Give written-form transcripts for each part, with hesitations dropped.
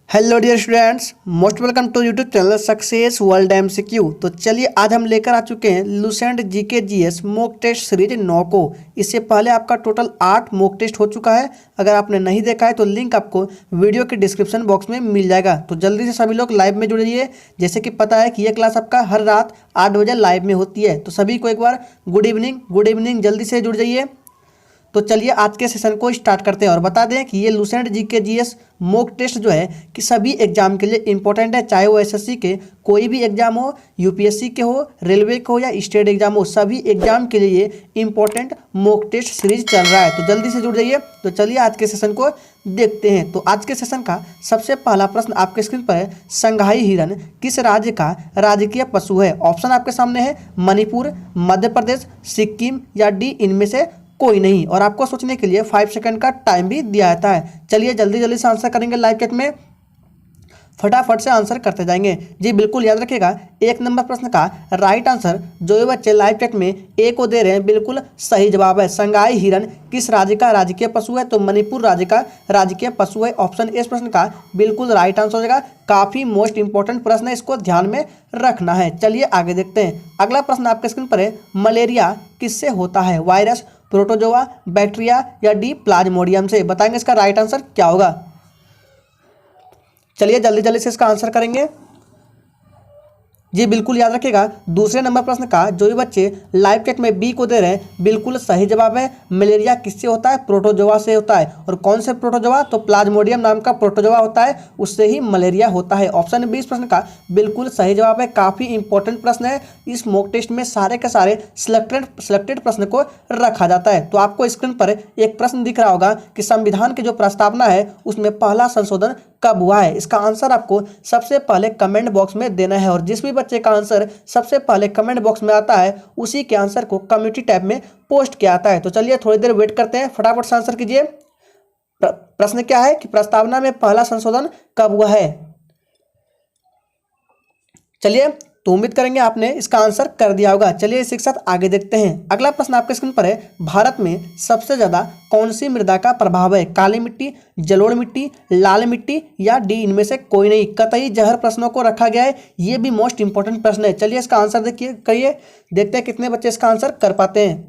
Hello dear students, most welcome to YouTube channel success world MCQ. तो चलिए आज हम लेकर आ चुके हैं Lucent GK GS mock test series 9 को। इससे पहले आपका टोटल 8 मॉक टेस्ट हो चुका है। अगर आपने नहीं देखा है तो लिंक आपको वीडियो के डिस्क्रिप्शन बॉक्स में मिल जाएगा। तो जल्दी से सभी लोग लाइव में जुड़ जाइए। जैसे कि पता है कि ये क्लास आपका हर रात 8 बजे लाइव में होती है। तो सभी को एक बार गुड इवनिंग, जल्दी से जुड़ जाइए। तो चलिए आज के सेशन को स्टार्ट करते हैं और बता दें कि ये Lucent GK GS mock test जो है कि सभी एग्जाम के लिए इंपॉर्टेंट है, चाहे वो एसएससी के कोई भी एग्जाम हो, यूपीएससी के हो, रेलवे के हो या स्टेट एग्जाम हो, सभी एग्जाम के लिए ये इंपॉर्टेंट मॉक टेस्ट सीरीज चल रहा है। तो जल्दी से जुड़ जाइए। तो चलिए आज के सेशन को देखते हैं। तो आज के सेशन का सबसे पहला प्रश्न आपके स्क्रीन पर है, संघाई हिरन किस राज्य का राजकीय पशु है? ऑप्शन आपके सामने है, मणिपुर, मध्य प्रदेश, सिक्किम या डी इनमें से कोई नहीं। और आपको सोचने के लिए 5 सेकंड का टाइम भी दिया जाता है। चलिए जल्दी से आंसर करेंगे लाइव चैट में, फटाफट से आंसर करते जाएंगे। जी बिल्कुल याद रखिएगा, 1 नंबर प्रश्न का राइट आंसर जो ये बच्चे लाइव चैट में ए को दे रहे हैं बिल्कुल सही जवाब है। संघाई हिरन किस राज्य का राजकीय पशु है? तो मणिपुर राज्य का राजकीय पशु है। ऑप्शन इस प्रश्न का बिल्कुल राइट आंसर हो जाएगा। काफी मोस्ट इंपॉर्टेंट प्रश्न है, इसको ध्यान में रखना है। चलिए आगे देखते हैं। अगला प्रश्न आपके स्क्रीन पर है, मलेरिया किससे होता है? वायरस, प्रोटोजोआ, बैक्टीरिया या डी प्लाज्मोडियम से? बताएंगे इसका राइट आंसर क्या होगा। चलिए जल्दी से इसका आंसर करेंगे। जी बिल्कुल याद रखिएगा, दूसरे नंबर प्रश्न का जो ये बच्चे लाइव चैट में बी को दे रहे हैं बिल्कुल सही जवाब है। मलेरिया किससे होता है? प्रोटोजोआ से होता है। और कौन से प्रोटोजोआ? तो प्लाज्मोडियम नाम का प्रोटोजोआ होता है, उससे ही मलेरिया होता है। ऑप्शन 20 प्रश्न का बिल्कुल सही जवाब है। काफी इंपॉर्टेंट प्रश्न है। इस मॉक टेस्ट में सारे के सारे सिलेक्टेड प्रश्न को रखा जाता है। तो आपको स्क्रीन पर एक प्रश्न दिख रहा होगा कि संविधान की जो प्रस्तावना है उसमें पहला संशोधन कब हुआ है? इसका आंसर आपको सबसे पहले कमेंट बॉक्स में देना है। और जिस भी बच्चे का आंसर सबसे पहले कमेंट बॉक्स में आता है उसी के आंसर को कम्युनिटी टैब में पोस्ट किया जाता है। तो चलिए थोड़ी देर वेट करते हैं, फटाफट से आंसर कीजिए। प्रश्न क्या है कि प्रस्तावना में पहला संशोधन कब हुआ है? चलिए तो उम्मीद करेंगे आपने इसका आंसर कर दिया होगा। चलिए इसी के साथ आगे देखते हैं। अगला प्रश्न आपके स्क्रीन पर है, भारत में सबसे ज्यादा कौन सी मृदा का प्रभाव है? काली मिट्टी, जलोढ़ मिट्टी, लाल मिट्टी या डी इनमें से कोई नहीं? कतई जहर प्रश्नों को रखा गया है। ये भी मोस्ट इंपॉर्टेंट प्रश्न है। चलिए इसका आंसर देखिए, करिए, देखते हैं कितने बच्चे इसका आंसर कर पाते हैं।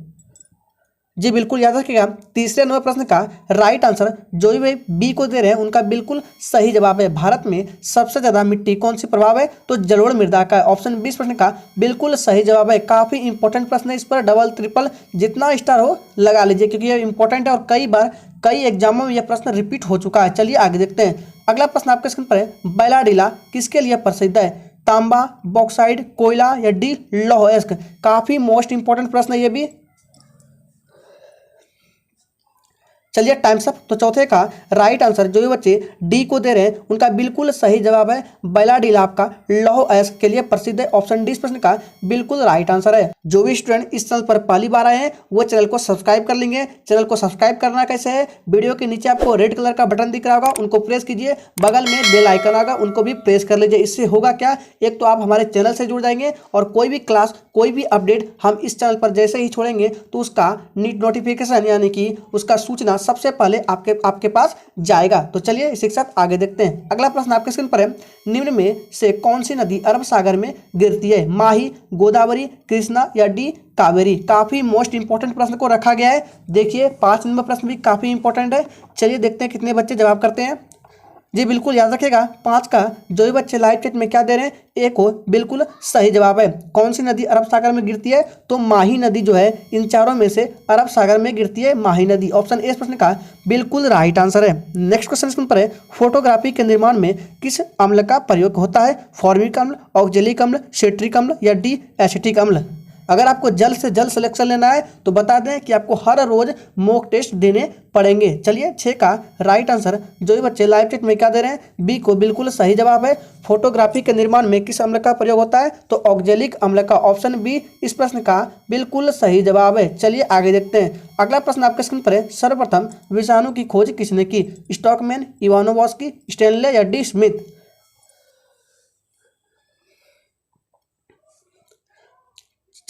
जी बिल्कुल याद रखिएगा, तीसरे नंबर प्रश्न का राइट आंसर जो भी बी को दे रहे हैं उनका बिल्कुल सही जवाब है। भारत में सबसे ज्यादा मिट्टी कौन सी प्रभाव है? तो जलोढ़ मृदा का। ऑप्शन 20 प्रश्न का बिल्कुल सही जवाब है। काफी इंपॉर्टेंट प्रश्न है, इस पर डबल ट्रिपल जितना स्टार हो लगा लीजिए, क्योंकि ये इंपॉर्टेंट है और कई बार कई एग्जामों में यह प्रश्न रिपीट हो चुका है। चलिए आगे देखते हैं। अगला प्रश्न आपके स्क्रीन पर है, बैलाडीला किसके लिए प्रसिद्ध है? तांबा, बॉक्साइड, कोयला या डी लौह अयस्क? काफी मोस्ट इंपॉर्टेंट प्रश्न है ये भी। चलिए टाइम्स अप। तो चौथे का राइट आंसर जो ये बच्चे डी को दे रहे हैं उनका बिल्कुल सही जवाब है। बैलाडीला आपका लौह अयस्क के लिए प्रसिद्ध है। ऑप्शन डी प्रश्न का बिल्कुल राइट आंसर है। जो भी स्टूडेंट इस चैनल पर पहली बार आए हैं वो चैनल को सब्सक्राइब कर लेंगे। चैनल को सब्सक्राइब करना कैसे है? वीडियो के नीचे आपको रेड कलर का बटन दिख रहा होगा, उनको प्रेस कीजिए। बगल में बेल आइकन होगा, उनको भी प्रेस कर लीजिए। इससे होगा क्या, एक तो आप हमारे चैनल से जुड़ जाएंगे और कोई भी क्लास, कोई भी अपडेट हम इस चैनल पर जैसे ही छोड़ेंगे तो उसका नीट नोटिफिकेशन यानी कि उसका सूचना सबसे पहले आपके पास जाएगा। तो चलिए इसी के साथ आगे देखते हैं। अगला प्रश्न आपके स्क्रीन पर है, निम्न में से कौन सी नदी अरब सागर में गिरती है? माही, गोदावरी, कृष्णा या डी कावेरी? काफी मोस्ट इंपॉर्टेंट प्रश्न को रखा गया है। देखिए 5 नंबर प्रश्न भी काफी इंपॉर्टेंट है। चलिए देखते हैं कितने बच्चे जवाब करते हैं। जी बिल्कुल याद रखिएगा, 5 का जो भी बच्चे लाइव चैट में क्या दे रहे हैं, ए को बिल्कुल सही जवाब है। कौन सी नदी अरब सागर में गिरती है? तो माही नदी जो है इन चारों में से अरब सागर में गिरती है, माही नदी। ऑप्शन ए प्रश्न का बिल्कुल राइट आंसर है। नेक्स्ट क्वेश्चन स्क्रीन पर है, फोटोग्राफी के निर्माण में किस अम्ल का प्रयोग होता है? फॉर्मिक अम्ल, ऑक्जेलिक अम्ल, सिट्रिक अम्ल या डी एसिटिक अम्ल? अगर आपको जल्द से जल्द सिलेक्शन लेना है तो बता दें कि आपको हर रोज मॉक टेस्ट देने पड़ेंगे। चलिए 6 का राइट आंसर जो भी बच्चे लाइव चैट में क्या दे रहे हैं, बी को बिल्कुल सही जवाब है। फोटोग्राफी के निर्माण में किस अम्ल का प्रयोग होता है? तो ऑक्जेलिक अम्ल का। ऑप्शन बी इस प्रश्न का बिल्कुल सही जवाब है। चलिए आगे देखते हैं। अगला प्रश्न आपके स्क्रीन पर है, सर्वप्रथम विषाणु की खोज किसने की? स्टॉकमैन, इवानोवस्की, स्टेनले या डी स्मिथ?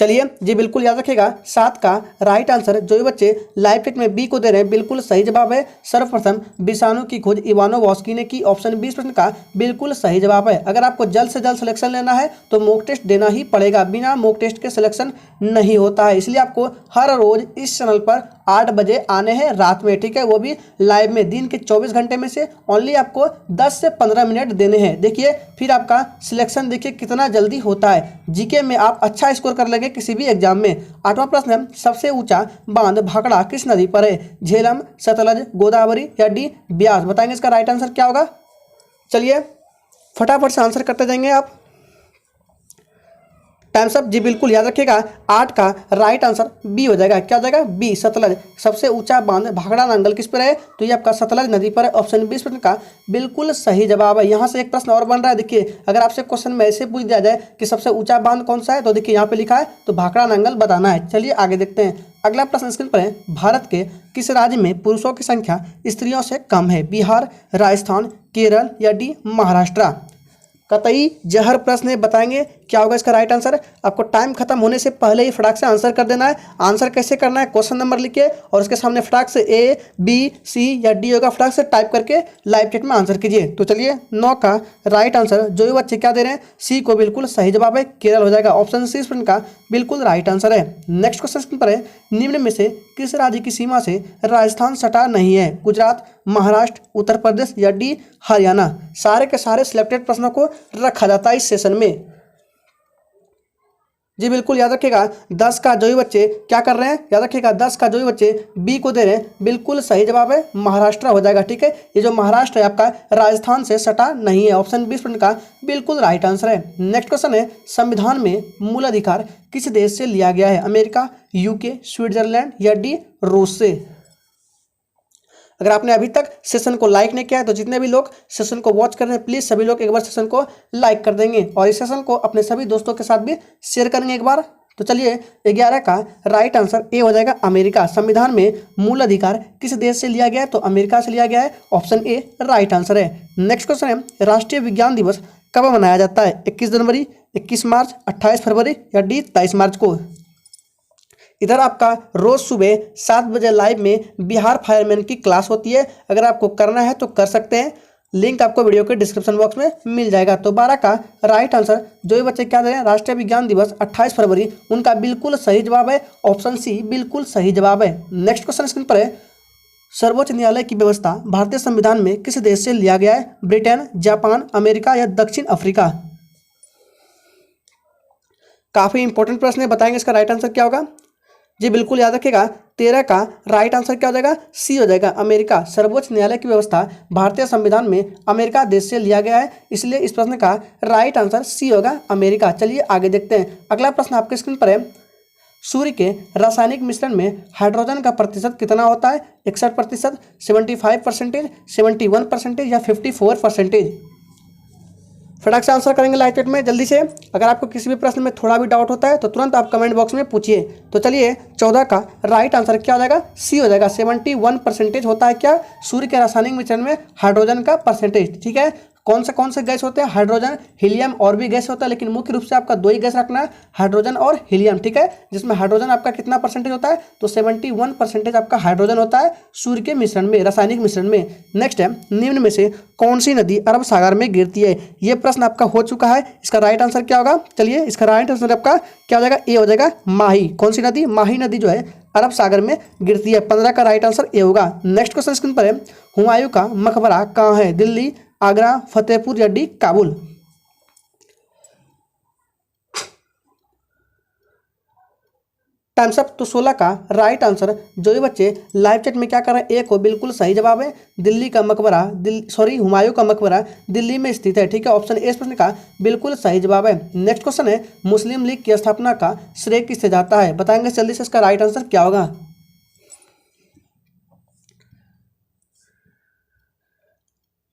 चलिए जी बिल्कुल याद रखिएगा 7 का राइट आंसर जो ये बच्चे लाइव चैट में बी को दे रहे हैं बिल्कुल सही जवाब है। सर्वप्रथम विषाणु की खोज इवानोवस्की ने की, ऑप्शन 20 प्रश्न का बिल्कुल सही जवाब है। अगर आपको जल्द से जल्द सिलेक्शन लेना है तो मॉक टेस्ट देना ही पड़ेगा, बिना मॉक टेस्ट के सिलेक्शन नहीं होता है। इसलिए आपको हर रोज इस चैनल पर 8 बजे आने हैं रात में, ठीक है, वो भी लाइव में। दिन के 24 घंटे में से ओनली आपको 10 से 15 मिनट देने हैं। देखिए फिर आपका सिलेक्शन देखिए कितना जल्दी होता है। जीके में आप अच्छा स्कोर कर लेंगे किसी भी एग्जाम में। 8वां प्रश्न है, सबसे ऊंचा बांध भाखड़ा किस नदी पर है? झेलम, सतलज, गोदावरी या डी ब्यास? बताएंगे इसका राइट आंसर क्या होगा। चलिए फटाफट से आंसर करते जाएंगे आप। टाइम्स अप जी बिल्कुल याद रखिएगा 8 का राइट आंसर बी हो जाएगा। क्या हो जाएगा? बी, सतलज। सबसे ऊंचा बांध भाखड़ा नांगल किस पर है? तो ये आपका सतलज नदी पर है। ऑप्शन 20 प्रश्न का बिल्कुल सही जवाब है। यहाँ से एक प्रश्न और बन रहा है। देखिए अगर आपसे क्वेश्चन में ऐसे पूछ दिया जाए कि सबसे ऊंचा बांध कौन सा है, तो देखिए यहाँ पे लिखा है तो भाखड़ा नांगल बताना है। चलिए आगे देखते हैं। अगला प्रश्न स्क्रीन पर है, भारत के किस राज्य में पुरुषों की संख्या स्त्रियों से कम है? बिहार, राजस्थान, केरल या डी महाराष्ट्र? कतई जहर प्रश्न है, बताएंगे क्या होगा इसका राइट आंसर। आपको टाइम खत्म होने से पहले ही फटाक से आंसर कर देना है। आंसर कैसे करना है, क्वेश्चन नंबर लिखिए और उसके सामने फटाक से ए, बी, सी या डी होगा, फटाक से टाइप करके लाइव चैट में आंसर कीजिए। तो चलिए 9 का राइट आंसर जो ये बच्चे क्या दे रहे हैं, सी को बिल्कुल सही जवाब है, केरल हो जाएगा। ऑप्शन सी प्रश्न का बिल्कुल राइट आंसर है। नेक्स्ट क्वेश्चन स्क्रीन पर है, निम्न में से किस राज्य की सीमा से राजस्थान सटा नहीं है? गुजरात, महाराष्ट्र, उत्तर प्रदेश या डी हरियाणा? सारे के सारे सिलेक्टेड प्रश्नों को रखा जाता है इस सेशन में। जी बिल्कुल याद रखिएगा 10 का जो भी बच्चे क्या कर रहे हैं, याद रखिएगा 10 का जो भी बच्चे बी को दे रहे हैं बिल्कुल सही जवाब है, महाराष्ट्र हो जाएगा। ठीक है, ये जो महाराष्ट्र है आपका राजस्थान से सटा नहीं है। ऑप्शन 20 प्रश्न का बिल्कुल राइट आंसर है। नेक्स्ट क्वेश्चन है, संविधान में मूल अधिकार किस देश से लिया गया है? अमेरिका, यूके, स्विट्जरलैंड या डी रूस से? अगर आपने अभी तक सेशन को लाइक नहीं किया है तो जितने भी लोग सेशन को वॉच कर रहे हैं प्लीज़ सभी लोग एक बार सेशन को लाइक कर देंगे और इस सेशन को अपने सभी दोस्तों के साथ भी शेयर करेंगे एक बार। तो चलिए 11 का राइट आंसर ए हो जाएगा, अमेरिका। संविधान में मूल अधिकार किस देश से लिया गया है? तो अमेरिका से लिया गया है। ऑप्शन ए राइट आंसर है। नेक्स्ट क्वेश्चन है, राष्ट्रीय विज्ञान दिवस कब मनाया जाता है? 21 जनवरी, 21 मार्च, 28 फरवरी या डी 23 मार्च को? इधर आपका रोज सुबह 7 बजे लाइव में बिहार फायरमैन की क्लास होती है। अगर आपको करना है तो कर सकते हैं, लिंक आपको वीडियो के डिस्क्रिप्शन बॉक्स में मिल जाएगा। तो 12 का राइट आंसर जो ये बच्चे क्या दे रहे हैं, राष्ट्रीय विज्ञान दिवस 28 फरवरी, उनका बिल्कुल सही जवाब है। ऑप्शन सी बिल्कुल सही जवाब है। नेक्स्ट क्वेश्चन स्क्रीन पर है, सर्वोच्च न्यायालय की व्यवस्था भारतीय संविधान में किस देश से लिया गया है? ब्रिटेन, जापान, अमेरिका या दक्षिण अफ्रीका? काफी इंपॉर्टेंट प्रश्न है, बताएंगे इसका राइट आंसर क्या होगा। जी बिल्कुल याद रखिएगा 13 का राइट आंसर क्या हो जाएगा, सी हो जाएगा, अमेरिका। सर्वोच्च न्यायालय की व्यवस्था भारतीय संविधान में अमेरिका देश से लिया गया है, इसलिए इस प्रश्न का राइट आंसर सी होगा, अमेरिका। चलिए आगे देखते हैं। अगला प्रश्न आपके स्क्रीन पर है, सूर्य के रासायनिक मिश्रण में हाइड्रोजन का प्रतिशत कितना होता है? 61%, 75%, 71% या 54%? फटाक से आंसर करेंगे लाइव चैट में जल्दी से। अगर आपको किसी भी प्रश्न में थोड़ा भी डाउट होता है तो तुरंत आप कमेंट बॉक्स में पूछिए। तो चलिए 14 का राइट आंसर क्या हो जाएगा, सी हो जाएगा। 71% होता है क्या, सूर्य के रासायनिक मिश्रण में हाइड्रोजन का परसेंटेज। ठीक है, कौन से गैस होते हैं, हाइड्रोजन, हीलियम और भी गैस होता है, लेकिन मुख्य रूप से आपका 2 ही गैस रखना है, हाइड्रोजन और हीलियम। ठीक है, जिसमें हाइड्रोजन आपका कितना परसेंटेज होता है, तो 71% आपका हाइड्रोजन होता है सूर्य के मिश्रण में, रासायनिक मिश्रण में। नेक्स्ट है, निम्न में से कौन सी नदी अरब सागर में गिरती है? ये प्रश्न आपका हो चुका है, इसका राइट आंसर क्या होगा। चलिए इसका राइट आंसर आपका क्या हो जाएगा, ए हो जाएगा, माही। कौन सी नदी, माही नदी जो है अरब सागर में गिरती है। 15 का राइट आंसर ए होगा। नेक्स्ट क्वेश्चन स्क्रीन पर है, हुमायूं का मकबरा कहाँ है? दिल्ली, आगरा, फतेहपुर या डी काबुल? Times up. तो 16 का राइट आंसर जो ये बच्चे लाइव चैट में क्या कर रहे हैं, ए को बिल्कुल सही जवाब है, दिल्ली का मकबरा, हुमायूं का मकबरा दिल्ली में स्थित है। ठीक है, ऑप्शन ए प्रश्न का बिल्कुल सही जवाब है। नेक्स्ट क्वेश्चन है, मुस्लिम लीग की स्थापना का श्रेय किससे जाता है? बताएंगे जल्दी से इसका राइट आंसर क्या होगा।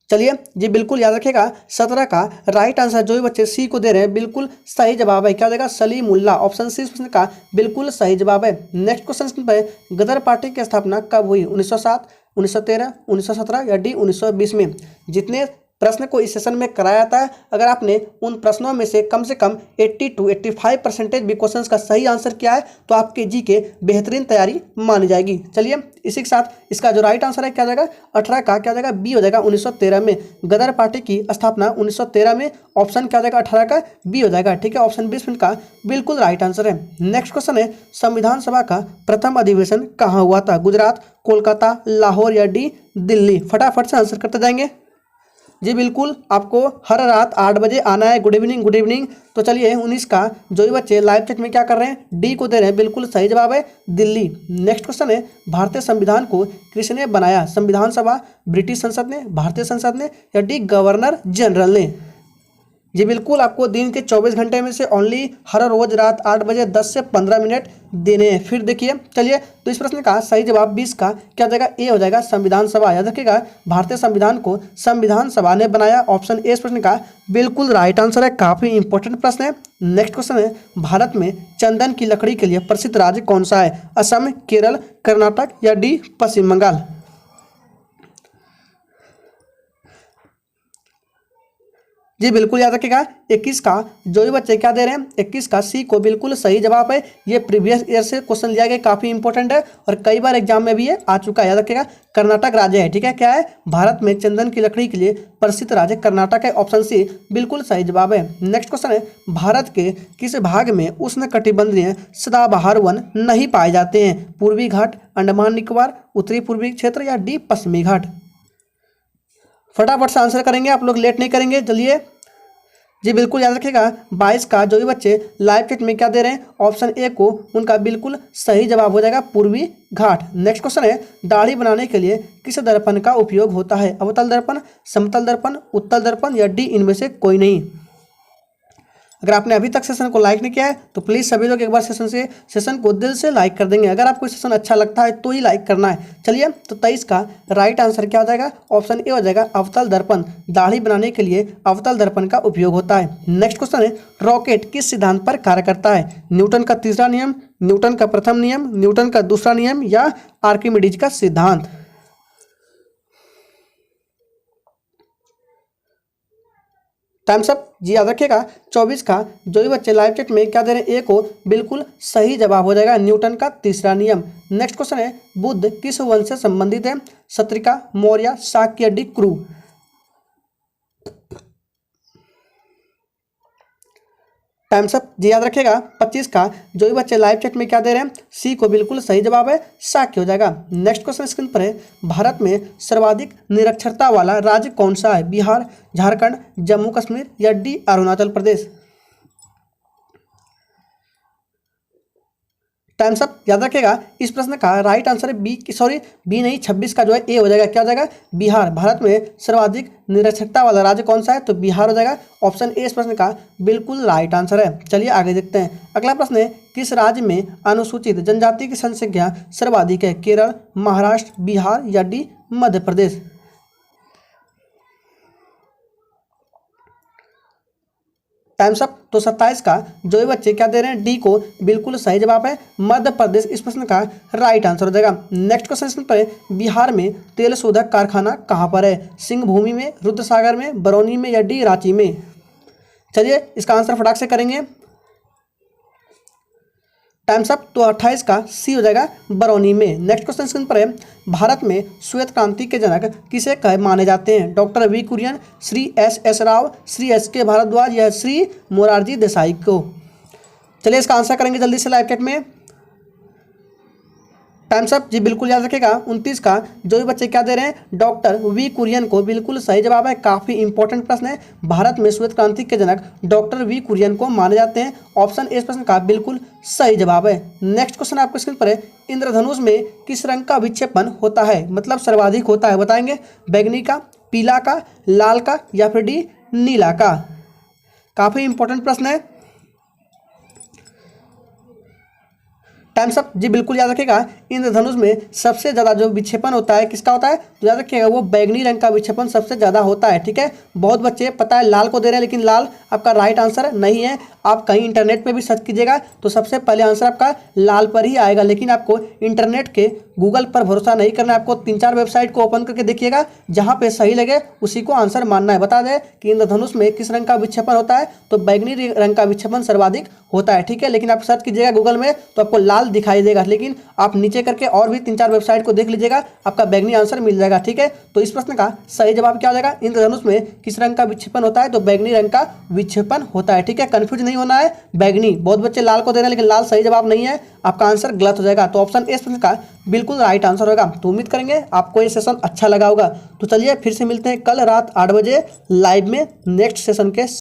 चलिए जी बिल्कुल याद रखिएगा 17 का राइट आंसर जो भी बच्चे सी को दे रहे हैं बिल्कुल सही जवाब है। क्या हो जाएगा, सलीमुल्लाह। ऑप्शन सी प्रश्न का बिल्कुल सही जवाब है। नेक्स्ट क्वेश्चन पे, गदर पार्टी की स्थापना कब हुई? 1907, 1913, 1917 या डी 1920 में? जितने प्रश्न को इस सेशन में कराया जाता है। अगर आपने उन प्रश्नों में से कम 80 to 85% भी क्वेश्चंस का सही आंसर किया है तो आपके जी के बेहतरीन तैयारी मानी जाएगी। चलिए इसी के साथ इसका जो राइट आंसर है क्या हो जाएगा, 18 का क्या हो जाएगा, बी हो जाएगा। 1913 में गदर पार्टी की स्थापना 1913 में, ऑप्शन क्या हो जाएगा, 18 का बी हो जाएगा। ठीक है, ऑप्शन 20 का बिल्कुल राइट आंसर है। नेक्स्ट क्वेश्चन है, संविधान सभा का प्रथम अधिवेशन कहाँ हुआ था, गुजरात, कोलकाता, लाहौर या डी दिल्ली। फटाफट से आंसर करते जाएंगे जी। बिल्कुल आपको हर रात 8 बजे आना है। Good evening good evening. तो चलिए 19 का जो भी बच्चे लाइव चैट में क्या कर रहे हैं, डी को दे रहे हैं, बिल्कुल सही जवाब है दिल्ली। नेक्स्ट क्वेश्चन है, भारतीय संविधान को किसने बनाया, संविधान सभा, ब्रिटिश संसद ने, भारतीय संसद ने या डी गवर्नर जनरल ने। जी बिल्कुल आपको दिन के 24 घंटे में से ओनली हर रोज रात 8 बजे 10 से 15 मिनट देने हैं। फिर देखिए चलिए, तो इस प्रश्न का सही जवाब 20 का क्या हो जाएगा, ए हो जाएगा, संविधान सभा। याद रखिएगा, भारतीय संविधान को संविधान सभा ने बनाया। ऑप्शन ए इस प्रश्न का बिल्कुल राइट आंसर है। काफी इंपॉर्टेंट प्रश्न है। नेक्स्ट क्वेश्चन है, भारत में चंदन की लकड़ी के लिए प्रसिद्ध राज्य कौन सा है, असम, केरल, कर्नाटक या डी पश्चिम बंगाल। जी बिल्कुल याद रखिएगा, 21 का जो भी बच्चे क्या दे रहे हैं, 21 का सी को बिल्कुल सही जवाब है। ये प्रीवियस ईयर से क्वेश्चन लिया गया, काफी इंपॉर्टेंट है और कई बार एग्जाम में भी ये आ चुका है। याद रखिएगा, कर्नाटक राज्य है। ठीक है, क्या है, भारत में चंदन की लकड़ी के लिए प्रसिद्ध राज्य कर्नाटक है। ऑप्शन सी बिल्कुल सही जवाब है। नेक्स्ट क्वेश्चन है, भारत के किस भाग में उष्ण कटिबंधीय सदाबहार वन नहीं पाए जाते हैं, पूर्वी घाट, अंडमान निकोबार, उत्तरी पूर्वी क्षेत्र या डी पश्चिमी घाट। फटाफट से आंसर करेंगे, आप लोग लेट नहीं करेंगे। चलिए जी बिल्कुल याद रखिएगा, 22 का जो भी बच्चे लाइव चैट में क्या दे रहे हैं, ऑप्शन ए को उनका बिल्कुल सही जवाब हो जाएगा, पूर्वी घाट। नेक्स्ट क्वेश्चन है, दाढ़ी बनाने के लिए किस दर्पण का उपयोग होता है, अवतल दर्पण, समतल दर्पण, उत्तल दर्पण या डी इनमें से कोई नहीं। अगर आपने अभी तक सेशन को लाइक नहीं किया है तो प्लीज़ सभी लोग एक बार सेशन को दिल से लाइक कर देंगे। अगर आपको सेशन अच्छा लगता है तो ही लाइक करना है। चलिए, तो 23 का राइट आंसर क्या हो जाएगा, ऑप्शन ए हो जाएगा, अवतल दर्पण। दाढ़ी बनाने के लिए अवतल दर्पण का उपयोग होता है। नेक्स्ट क्वेश्चन है, रॉकेट किस सिद्धांत पर कार्य करता है, न्यूटन का तीसरा नियम, न्यूटन का प्रथम नियम, न्यूटन का दूसरा नियम या आर्किमिडीज का सिद्धांत। Times up. जी याद रखिएगा, 24 का जो भी बच्चे लाइव चैट में क्या दे रहे हैं, ए को बिल्कुल सही जवाब हो जाएगा, न्यूटन का तीसरा नियम। नेक्स्ट क्वेश्चन है, बुद्ध किस वंश से संबंधित है, सत्रिका, मौर्य, शाक्य, डी क्रू। Times up. जी याद रखिएगा, 25 का जो भी बच्चे लाइव चैट में क्या दे रहे हैं, सी को बिल्कुल सही जवाब है, शाक्य हो जाएगा। नेक्स्ट क्वेश्चन स्क्रीन पर है, भारत में सर्वाधिक निरक्षरता वाला राज्य कौन सा है, बिहार, झारखंड, जम्मू कश्मीर या D Arunachal Pradesh. Times up. याद रखिएगा, इस प्रश्न का राइट आंसर है बी नहीं, 26 का जो है ए हो जाएगा, क्या हो जाएगा, बिहार। भारत में सर्वाधिक निरक्षरता वाला राज्य कौन सा है, तो बिहार हो जाएगा। ऑप्शन ए इस प्रश्न का बिल्कुल राइट आंसर है। चलिए आगे देखते हैं। अगला प्रश्न है, किस राज्य में अनुसूचित जनजाति की जनसंख्या सर्वाधिक है, केरल, महाराष्ट्र, बिहार या D Madhya Pradesh. Times up. तो 27 का जो भी बच्चे क्या दे रहे हैं, डी को बिल्कुल सही जवाब है, मध्य प्रदेश इस प्रश्न का राइट आंसर हो जाएगा। नेक्स्ट क्वेश्चन पर है, बिहार में तेल शोधक कारखाना कहाँ पर है, सिंहभूमि में, रुद्रसागर में, बरौनी में या डी रांची में। चलिए इसका आंसर फटाक से करेंगे। Times up. तो 28 का सी हो जाएगा, बरौनी में। नेक्स्ट क्वेश्चन स्क्रीन पर है, भारत में श्वेत क्रांति के जनक किसे कहे माने जाते हैं, doctor V Kurien, Shri S Rao, Shri SK Bhardwaj या श्री मोरारजी देसाई को। चलिए इसका आंसर करेंगे जल्दी से लाइव चैट में। Times up. जी बिल्कुल याद रखेगा, 29 का जो भी बच्चे क्या दे रहे हैं, डॉक्टर वी कुरियन को बिल्कुल सही जवाब है। काफी इंपॉर्टेंट प्रश्न है, भारत में श्वेत क्रांति के जनक डॉक्टर वी कुरियन को माने जाते हैं। ऑप्शन ए इस प्रश्न का बिल्कुल सही जवाब है। नेक्स्ट क्वेश्चन आपको स्क्रीन पर है, इंद्रधनुष में किस रंग का विक्षेपण होता है, मतलब सर्वाधिक होता है, बताएंगे, बैगनी का, पीला का, लाल का या फिर डी नीला का। काफी इंपॉर्टेंट प्रश्न है। टाइम्स अप जी, बिल्कुल याद रखिएगा। इंद्रधनुष में सबसे ज़्यादा जो विक्षेपण होता है किसका होता है, तो याद रखिएगा वो बैगनी रंग का विक्षेपण सबसे ज़्यादा होता है। ठीक है, बहुत बच्चे पता है लाल को दे रहे हैं, लेकिन लाल आपका राइट आंसर नहीं है। आप कहीं इंटरनेट पे भी सर्च कीजिएगा तो सबसे पहले आंसर आपका लाल पर ही आएगा, लेकिन आपको इंटरनेट के गूगल पर भरोसा नहीं करना है। आपको 3-4 वेबसाइट को ओपन करके देखिएगा, जहाँ पे सही लगे उसी को आंसर मानना है। बता दें कि इंद्रधनुष में किस रंग का विक्षेपण होता है, तो बैगनी रंग का विक्षेपण सर्वाधिक होता है। ठीक है, लेकिन आप सर्च कीजिएगा गूगल में तो आपको लाल दिखाई देगा, लेकिन आप नीचे करके और भी 3-4 वेबसाइट को देख लीजिएगा, आपका बैगनी आंसर मिल जाएगा। ठीक है, तो इस प्रश्न का सही जवाब क्या हो जाएगा, इंद्रधनुष में किस रंग का विक्षेपण होता है, तो बैगनी रंग का विक्षेपण होता है। ठीक है, कंफ्यूज नहीं होना है, बैगनी। बहुत बच्चे लाल को दे रहे हैं, लेकिन लाल सही जवाब नहीं है, आपका आंसर गलत हो जाएगा। तो ऑप्शन ए इस प्रश्न का बिल्कुल राइट आंसर होगा। तो उम्मीद करेंगे आपको ये सेशन अच्छा लगा होगा। तो चलिए फिर से मिलते हैं कल रात 8 बजे लाइव में नेक्स्ट सेशन के